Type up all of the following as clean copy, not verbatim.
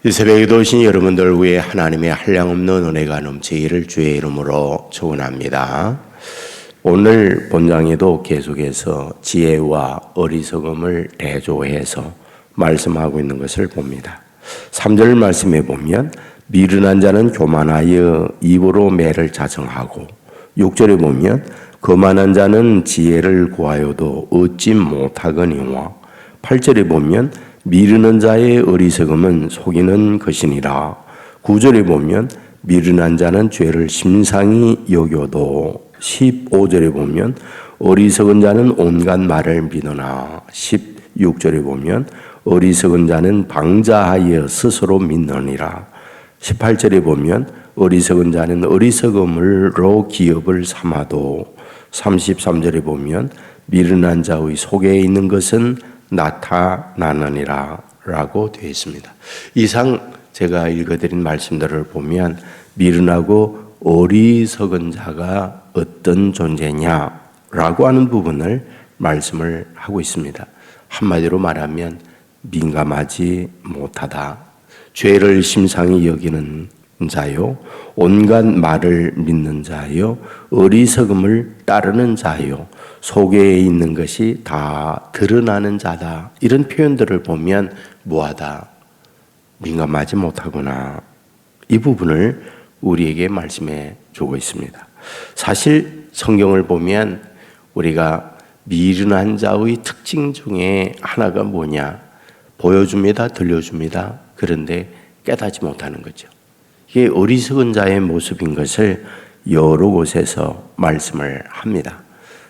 이 새벽에도 오신 여러분들 위해 하나님의 한량없는 은혜가 넘치기를 주의 이름으로 축원합니다. 오늘 본장에도 계속해서 지혜와 어리석음을 대조해서 말씀하고 있는 것을 봅니다. 3절 말씀에 보면 미련한 자는 교만하여 입으로 매를 자정하고, 6절에 보면 거만한 자는 지혜를 구하여도 얻지 못하거니와, 8절에 보면 미르는 자의 어리석음은 속이는 것이니라. 9절에 보면 미련한 자는 죄를 심상히 여겨도, 15절에 보면 어리석은 자는 온갖 말을 믿으나, 16절에 보면 어리석은 자는 방자하여 스스로 믿느니라. 18절에 보면 어리석은 자는 어리석음으로 기업을 삼아도, 33절에 보면 미련한 자의 속에 있는 것은 나타나느니라 라고 되어 있습니다. 이상 제가 읽어드린 말씀들을 보면 미련하고 어리석은 자가 어떤 존재냐라고 하는 부분을 말씀을 하고 있습니다. 한마디로 말하면 민감하지 못하다, 죄를 심상히 여기는 자요, 온갖 말을 믿는 자요, 어리석음을 따르는 자요, 속에 있는 것이 다 드러나는 자다. 이런 표현들을 보면 뭐하다? 민감하지 못하구나. 이 부분을 우리에게 말씀해 주고 있습니다. 사실 성경을 보면 우리가 미련한 자의 특징 중에 하나가 뭐냐? 보여줍니다. 들려줍니다. 그런데 깨닫지 못하는 거죠. 이게 어리석은 자의 모습인 것을 여러 곳에서 말씀을 합니다.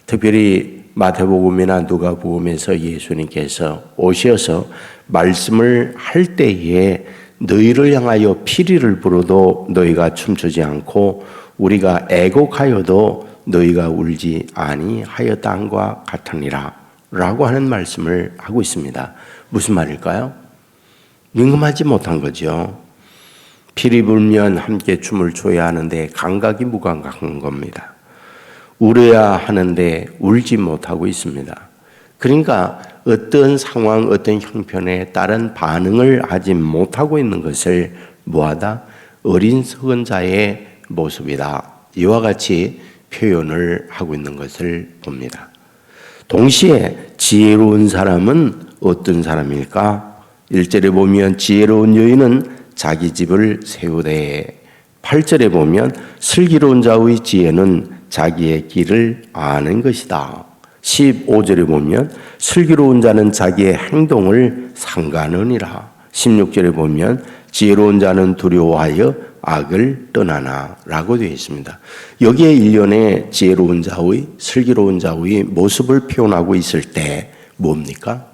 특별히 마태복음이나 누가복음에서 예수님께서 오셔서 말씀을 할 때에 너희를 향하여 피리를 불어도 너희가 춤추지 않고 우리가 애곡하여도 너희가 울지 아니하였다함과 같으니라 라고 하는 말씀을 하고 있습니다. 무슨 말일까요? 민감하지 못한 거죠. 피리 불면 함께 춤을 춰야 하는데 감각이 무감각한 겁니다. 울어야 하는데 울지 못하고 있습니다. 그러니까 어떤 상황, 어떤 형편에 따른 반응을 하지 못하고 있는 것을 뭐하다? 어리석은 자의 모습이다. 이와 같이 표현을 하고 있는 것을 봅니다. 동시에 지혜로운 사람은 어떤 사람일까? 1절에 보면 지혜로운 여인은 자기 집을 세우되, 8절에 보면 슬기로운 자의 지혜는 자기의 길을 아는 것이다. 15절에 보면 슬기로운 자는 자기의 행동을 삼가느니라. 16절에 보면 지혜로운 자는 두려워하여 악을 떠나나 라고 되어 있습니다. 여기에 일련의 지혜로운 자의, 슬기로운 자의 모습을 표현하고 있을 때 뭡니까?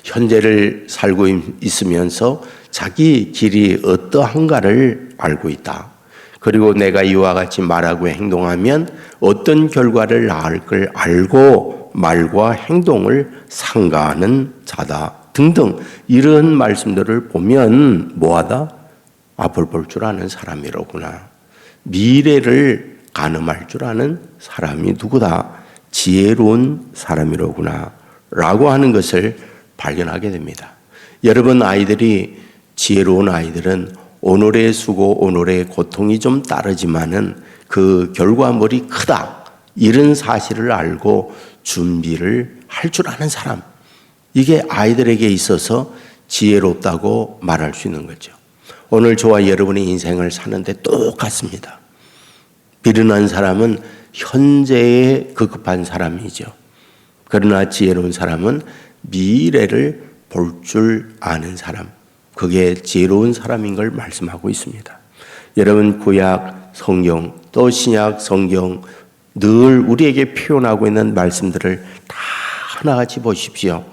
현재를 살고 있으면서 자기 길이 어떠한가를 알고 있다. 그리고 내가 이와 같이 말하고 행동하면 어떤 결과를 낳을 걸 알고 말과 행동을 상가하는 자다 등등 이런 말씀들을 보면 뭐하다? 앞을 볼 줄 아는 사람이로구나. 미래를 가늠할 줄 아는 사람이 누구다? 지혜로운 사람이로구나 라고 하는 것을 발견하게 됩니다. 여러분 아이들이, 지혜로운 아이들은 오늘의 수고, 오늘의 고통이 좀 따르지만은 그 결과물이 크다. 이런 사실을 알고 준비를 할 줄 아는 사람. 이게 아이들에게 있어서 지혜롭다고 말할 수 있는 거죠. 오늘 저와 여러분의 인생을 사는데 똑같습니다. 미련한 사람은 현재에 급급한 사람이죠. 그러나 지혜로운 사람은 미래를 볼 줄 아는 사람. 그게 지혜로운 사람인 걸 말씀하고 있습니다. 여러분 구약 성경 또 신약 성경 늘 우리에게 표현하고 있는 말씀들을 다 하나같이 보십시오.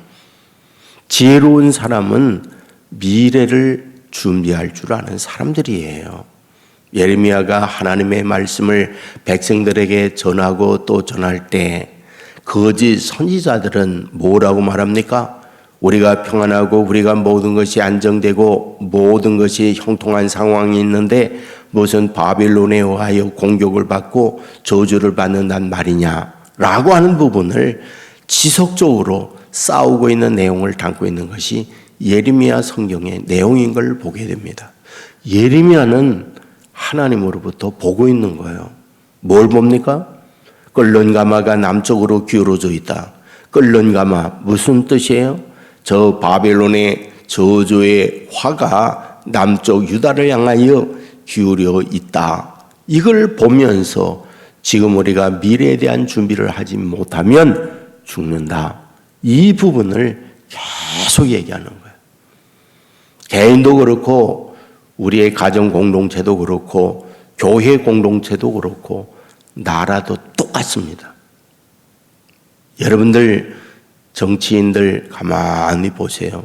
지혜로운 사람은 미래를 준비할 줄 아는 사람들이에요. 예레미야가 하나님의 말씀을 백성들에게 전하고 또 전할 때 거짓 선지자들은 뭐라고 말합니까? 우리가 평안하고 우리가 모든 것이 안정되고 모든 것이 형통한 상황이 있는데 무슨 바빌론에 의하여 공격을 받고 저주를 받는단 말이냐라고 하는 부분을 지속적으로 싸우고 있는 내용을 담고 있는 것이 예레미야 성경의 내용인 걸 보게 됩니다. 예레미야는 하나님으로부터 보고 있는 거예요. 뭘 봅니까? 끓는 가마가 남쪽으로 기울어져 있다. 끓는 가마 무슨 뜻이에요? 저 바벨론의 저주의 화가 남쪽 유다를 향하여 기울여 있다. 이걸 보면서 지금 우리가 미래에 대한 준비를 하지 못하면 죽는다. 이 부분을 계속 얘기하는 거예요. 개인도 그렇고 우리의 가정 공동체도 그렇고 교회 공동체도 그렇고 나라도 똑같습니다. 여러분들 정치인들 가만히 보세요.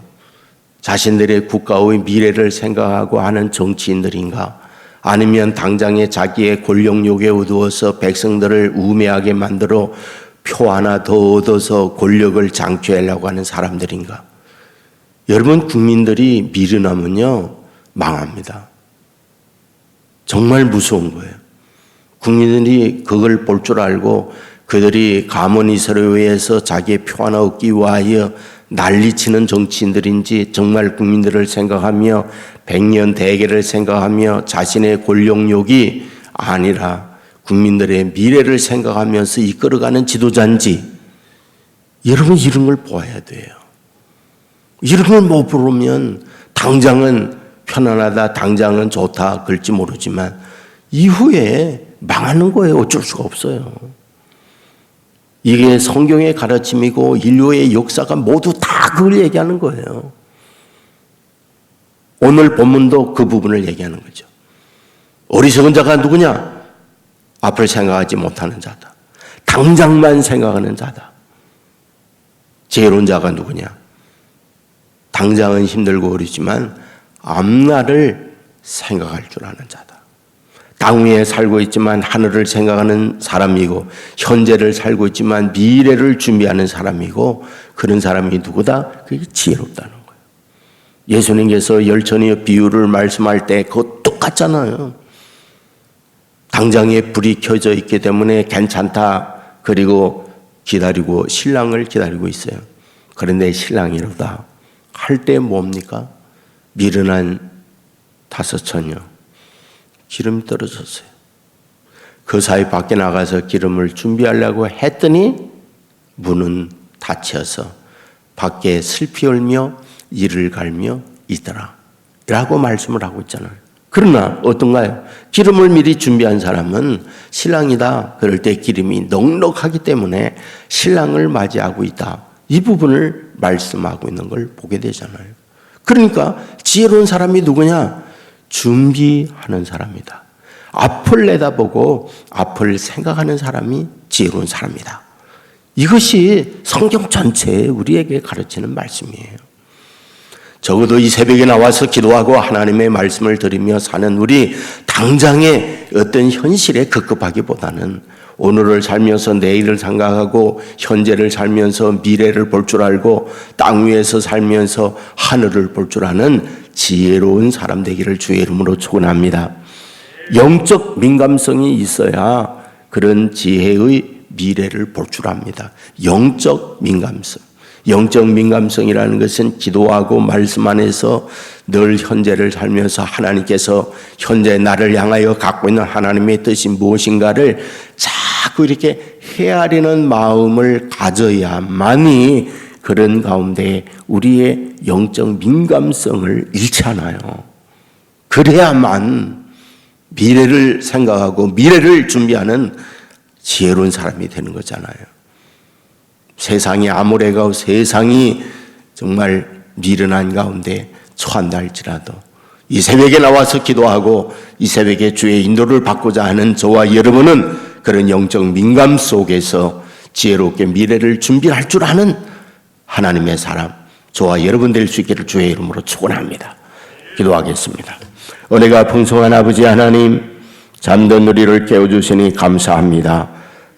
자신들의 국가의 미래를 생각하고 하는 정치인들인가? 아니면 당장에 자기의 권력욕에 어두워서 백성들을 우매하게 만들어 표 하나 더 얻어서 권력을 장취하려고 하는 사람들인가? 여러분, 국민들이 미련하면요 망합니다. 정말 무서운 거예요. 국민들이 그걸 볼 줄 알고 그들이 가문이설에 의해서 자기의 표 하나 얻기 위하여 난리치는 정치인들인지 정말 국민들을 생각하며 백년 대계를 생각하며 자신의 권력욕이 아니라 국민들의 미래를 생각하면서 이끌어가는 지도자인지 여러분 이런 걸 보아야 돼요. 이런 걸 못 보면 당장은 편안하다, 당장은 좋다 그럴지 모르지만 이후에 망하는 거예요. 어쩔 수가 없어요. 이게 성경의 가르침이고 인류의 역사가 모두 다 그걸 얘기하는 거예요. 오늘 본문도 그 부분을 얘기하는 거죠. 어리석은 자가 누구냐? 앞을 생각하지 못하는 자다. 당장만 생각하는 자다. 지혜로운 자가 누구냐? 당장은 힘들고 어리지만 앞날을 생각할 줄 아는 자다. 땅 위에 살고 있지만 하늘을 생각하는 사람이고 현재를 살고 있지만 미래를 준비하는 사람이고 그런 사람이 누구다? 그게 지혜롭다는 거예요. 예수님께서 열천의 비유를 말씀할 때 그거 똑같잖아요. 당장에 불이 켜져 있기 때문에 괜찮다. 그리고 기다리고 신랑을 기다리고 있어요. 그런데 신랑이 이러다 할 때 뭡니까? 미련한 5처녀 기름이 떨어졌어요. 그 사이 밖에 나가서 기름을 준비하려고 했더니 문은 닫혀서 밖에 슬피 울며 이를 갈며 있더라 라고 말씀을 하고 있잖아요. 그러나 어떤가요? 기름을 미리 준비한 사람은 신랑이다 그럴 때 기름이 넉넉하기 때문에 신랑을 맞이하고 있다. 이 부분을 말씀하고 있는 걸 보게 되잖아요. 그러니까 지혜로운 사람이 누구냐? 준비하는 사람이다. 앞을 내다보고 앞을 생각하는 사람이 지혜로운 사람이다. 이것이 성경 전체에 우리에게 가르치는 말씀이에요. 적어도 이 새벽에 나와서 기도하고 하나님의 말씀을 들으며 사는 우리 당장의 어떤 현실에 급급하기보다는 오늘을 살면서 내일을 생각하고 현재를 살면서 미래를 볼 줄 알고 땅 위에서 살면서 하늘을 볼 줄 아는 지혜로운 사람 되기를 주의 이름으로 축원합니다. 영적 민감성이 있어야 그런 지혜의 미래를 볼 줄 압니다. 영적 민감성. 영적 민감성이라는 것은 기도하고 말씀 안에서 늘 현재를 살면서 하나님께서 현재 나를 향하여 갖고 있는 하나님의 뜻이 무엇인가를 자꾸 이렇게 헤아리는 마음을 가져야만이 그런 가운데 우리의 영적 민감성을 잃지 않아요. 그래야만 미래를 생각하고 미래를 준비하는 지혜로운 사람이 되는 거잖아요. 세상이 아무래가 세상이 정말 미련한 가운데 처한다 할지라도 이 새벽에 나와서 기도하고 이 새벽에 주의 인도를 받고자 하는 저와 여러분은 그런 영적 민감 속에서 지혜롭게 미래를 준비할 줄 아는 하나님의 사람 저와 여러분 될 수 있기를 주의 이름으로 축원합니다. 기도하겠습니다. 은혜가 풍성한 아버지 하나님, 잠든 우리를 깨워주시니 감사합니다.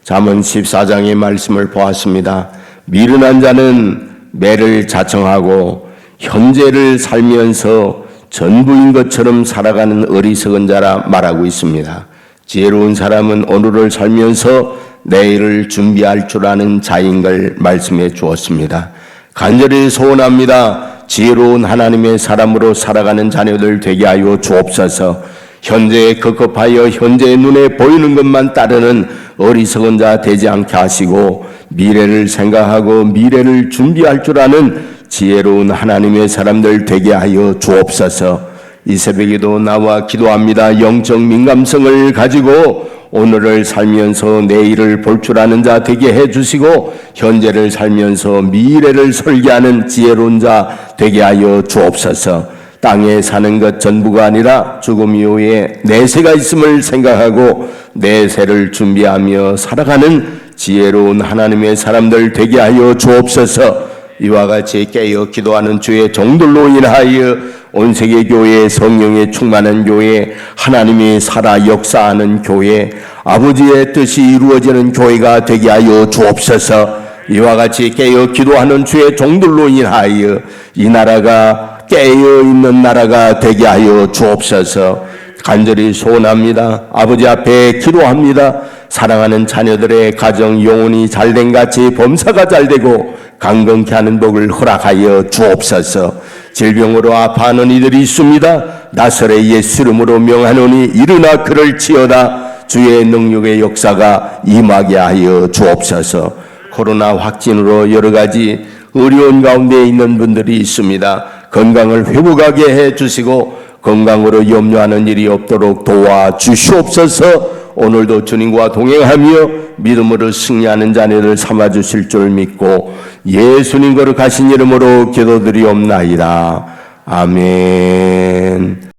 잠언 14장의 말씀을 보았습니다. 미련한 자는 매를 자청하고 현재를 살면서 전부인 것처럼 살아가는 어리석은 자라 말하고 있습니다. 지혜로운 사람은 오늘을 살면서 내일을 준비할 줄 아는 자인 걸 말씀해 주었습니다. 간절히 소원합니다. 지혜로운 하나님의 사람으로 살아가는 자녀들 되게 하여 주옵소서. 현재에 급급하여 현재의 눈에 보이는 것만 따르는 어리석은 자 되지 않게 하시고 미래를 생각하고 미래를 준비할 줄 아는 지혜로운 하나님의 사람들 되게 하여 주옵소서. 이 새벽에도 나와 기도합니다. 영적 민감성을 가지고 오늘을 살면서 내일을 볼 줄 아는 자 되게 해주시고 현재를 살면서 미래를 설계하는 지혜로운 자 되게 하여 주옵소서. 땅에 사는 것 전부가 아니라 죽음 이후에 내세가 있음을 생각하고 내세를 준비하며 살아가는 지혜로운 하나님의 사람들 되게 하여 주옵소서. 이와 같이 깨어 기도하는 주의 종들로 인하여 온 세계 교회, 성령의 충만한 교회, 하나님이 살아 역사하는 교회, 아버지의 뜻이 이루어지는 교회가 되게 하여 주옵소서. 이와 같이 깨어 기도하는 주의 종들로 인하여 이 나라가 깨어있는 나라가 되게 하여 주옵소서. 간절히 소원합니다. 아버지 앞에 기도합니다. 사랑하는 자녀들의 가정 영혼이 잘된 같이 범사가 잘되고 강건케 하는 복을 허락하여 주옵소서. 질병으로 아파하는 이들이 있습니다. 나사렛 예수 이름으로 명하노니 일어나 그를 치어다. 주의 능력의 역사가 임하게 하여 주옵소서. 코로나 확진으로 여러 가지 어려운 가운데 있는 분들이 있습니다. 건강을 회복하게 해 주시고 건강으로 염려하는 일이 없도록 도와주시옵소서. 오늘도 주님과 동행하며 믿음으로 승리하는 자녀를 삼아주실 줄 믿고 예수님 거룩하신 이름으로 기도드리옵나이다. 아멘.